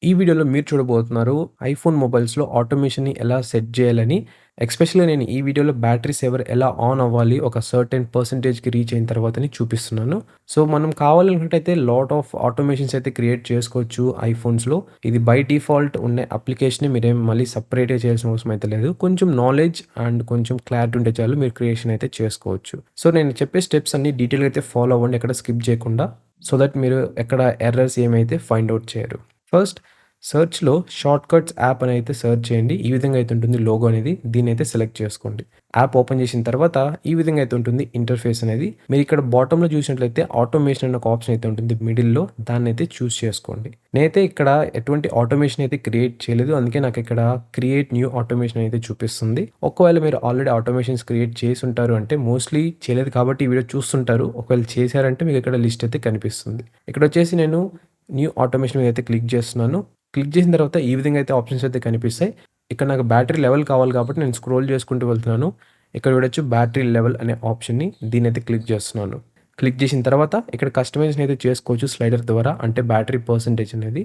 ఈ వీడియోలో మీరు చూడబోతున్నారు ఐఫోన్ మొబైల్స్‌లో ఆటోమేషన్‌ని ఎలా సెట్ జేయాలని. ఎస్పెషల్‌గా నేను ఈ వీడియోలో బ్యాటరీ సేవర్ ఎలా ఆన్ అవ్వాలి ఒక సర్టెన్ పర్సెంటేజ్‌కి రీచ్ అయిన తర్వాతని చూపిస్తున్నాను. సో, మనం కావాలనుకున్నట్టయితే లాట్ ఆఫ్ ఆటోమేషన్స్ అయితే క్రియేట్ చేసుకోవచ్చు ఐఫోన్స్‌లో. ఇది బై డిఫాల్ట్ ఉన్న అప్లికేషన్‌ని మీరేం మళ్ళీ సెపరేట్‌గా చేయాల్సిన అవసరం అయితే లేదు. కొంచెం నాలెడ్జ్ అండ్ కొంచెం క్లారిటీ ఉంటే చాలు మీరు క్రియేషన్ అయితే చేసుకోవచ్చు. సో, నేను చెప్పే స్టెప్స్ అన్నీ డీటెయిల్‌గా అయితే ఫాలో అవ్వండి. ఎక్కడ స్కిప్ చేయకుండా. సో దట్ మీరు ఎక్కడ ఎర్రర్స్ ఏమైతే ఫైండ్ ఔట్ చేయరు. ఫస్ట్ సెర్చ్‌లో షార్ట్‌కట్స్ యాప్ అని అయితే సెర్చ్ చేయండి. ఈ విధంగా అయితే ఉంటుంది లోగో అనేది. దీన్నైతే సెలెక్ట్ చేసుకోండి. యాప్ ఓపెన్ చేసిన తర్వాత ఈ విధంగా అయితే ఉంటుంది ఇంటర్ఫేస్ అనేది. మీరు ఇక్కడ బాటమ్‌లో చూసినట్లయితే ఆటోమేషన్ అనే ఒక ఆప్షన్ అయితే ఉంటుంది మిడిల్‌లో. దాన్నైతే చూజ్ చేసుకోండి. నేనైతే ఇక్కడ ఎటువంటి ఆటోమేషన్ అయితే క్రియేట్ చేయలేదు. అందుకే నాకు ఇక్కడ క్రియేట్ న్యూ ఆటోమేషన్ అయితే చూపిస్తుంది. ఒకవేళ మీరు ఆల్రెడీ ఆటోమేషన్స్ క్రియేట్ చేసుంటారు అంటే మోస్ట్‌లీ చేయలేదు కాబట్టి ఈ వీడియో చూస్తుంటారు. ఒకవేళ చేశారంటే మీకు ఇక్కడ లిస్ట్ అయితే కనిపిస్తుంది. ఇక్కడొచ్చేసి నేను న్యూ ఆటోమేషన్ మీద అయితే క్లిక్ చేస్తున్నాను. క్లిక్ చేసిన తర్వాత ఈ విధంగా అయితే ఆప్షన్స్ అయితే కనిపిస్తాయి. ఇక్కడ నాకు బ్యాటరీ లెవెల్ కావాలి కాబట్టి నేను స్క్రోల్ చేసుకుంటూ వెళ్తున్నాను. ఇక్కడ చూడొచ్చు బ్యాటరీ లెవెల్ అనే ఆప్షన్‌ని దీన్నైతే క్లిక్ చేస్తున్నాను. క్లిక్ చేసిన తర్వాత ఇక్కడ కస్టమైజేషన్ అయితే చేసుకోవచ్చు స్లైడర్ ద్వారా. అంటే బ్యాటరీ పర్సెంటేజ్ అనేది.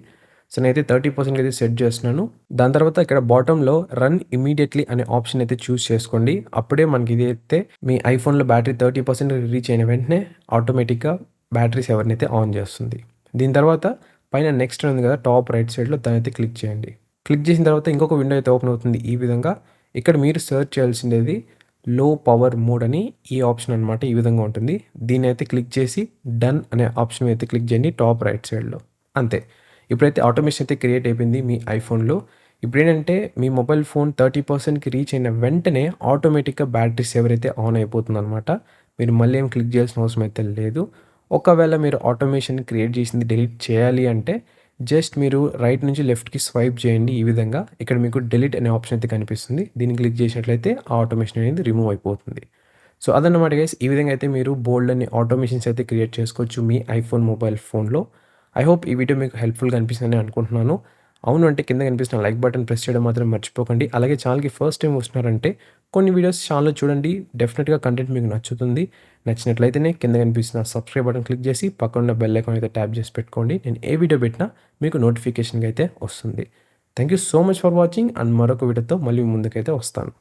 సో, నేనైతే 30% అయితే సెట్ చేస్తున్నాను. దాని తర్వాత ఇక్కడ బాటమ్‌లో రన్ ఇమ్మీడియేట్‌లీ అనే ఆప్షన్ అయితే చూజ్ చేసుకోండి. అప్పుడే మనకి ఇదైతే మీ ఐఫోన్‌లో బ్యాటరీ 30% రీచ్ అయిన వెంటనే ఆటోమేటిక్‌గా బ్యాటరీ సేవర్‌ని అయితే ఆన్ చేస్తుంది. దీని తర్వాత పైన నెక్స్ట్ ఉంది కదా! టాప్ రైట్ సైడ్‌లో దాన్నైతే క్లిక్ చేయండి. క్లిక్ చేసిన తర్వాత ఇంకొక విండో అయితే ఓపెన్ అవుతుంది ఈ విధంగా. ఇక్కడ మీరు సెర్చ్ చేయాల్సిందేది లో పవర్ మోడ్ అని ఈ ఆప్షన్ అనమాట. ఈ విధంగా ఉంటుంది. దీన్నైతే క్లిక్ చేసి డన్ అనే ఆప్షన్ అయితే క్లిక్ చేయండి టాప్ రైట్ సైడ్‌లో. అంతే. ఇప్పుడైతే ఆటోమేషన్ అయితే క్రియేట్ అయిపోయింది మీ ఐఫోన్‌లో. ఇప్పుడేంటంటే మీ మొబైల్ ఫోన్ 30%కి రీచ్ అయిన వెంటనే ఆటోమేటిక్‌గా బ్యాటరీ సేవర్ అయితే ఆన్ అయిపోతుందనమాట. మీరు మళ్ళీ ఏం క్లిక్ చేయాల్సిన అవసరం అయితే లేదు. ఒకవేళ మీరు ఆటోమేషన్ క్రియేట్ చేసింది డిలీట్ చేయాలి అంటే జస్ట్ మీరు రైట్ నుంచి లెఫ్ట్‌కి స్వైప్ చేయండి ఈ విధంగా. ఇక్కడ మీకు డిలీట్ అనే ఆప్షన్ అయితే కనిపిస్తుంది. దీన్ని క్లిక్ చేసినట్లయితే ఆ ఆటోమేషన్ అనేది రిమూవ్ అయిపోతుంది. సో, అదన్నమాట గైస్. ఈ విధంగా అయితే మీరు బోలెడన్ని ఆటోమేషన్స్ అయితే క్రియేట్ చేసుకోవచ్చు మీ ఐఫోన్ మొబైల్ ఫోన్‌లో. ఐ హోప్ ఈ వీడియో మీకు హెల్ప్‌ఫుల్‌గా అనిపిస్తుందని అనుకుంటున్నాను. అవును అంటే కింద కనిపిస్తున్న లైక్ బటన్ ప్రెస్ చేయడం మాత్రం మర్చిపోకండి. అలాగే ఛానల్‌కి ఫస్ట్ టైమ్ వస్తున్నారంటే కొన్ని వీడియోస్ ఛానల్‌లో చూడండి. డెఫినిట్‌గా కంటెంట్ మీకు నచ్చుతుంది. నచ్చినట్లయితేనే కింద కనిపిస్తున్న సబ్స్క్రైబ్ బటన్ క్లిక్ చేసి పక్కనున్న బెల్ ఐకాన్ అయితే ట్యాప్ చేసి పెట్టుకోండి. నేను ఏ వీడియో పెట్టినా మీకు నోటిఫికేషన్‌గా అయితే వస్తుంది. Thank you so much for watching and మరొక వీడియోతో మళ్ళీ మీ ముందుకైతే వస్తాను.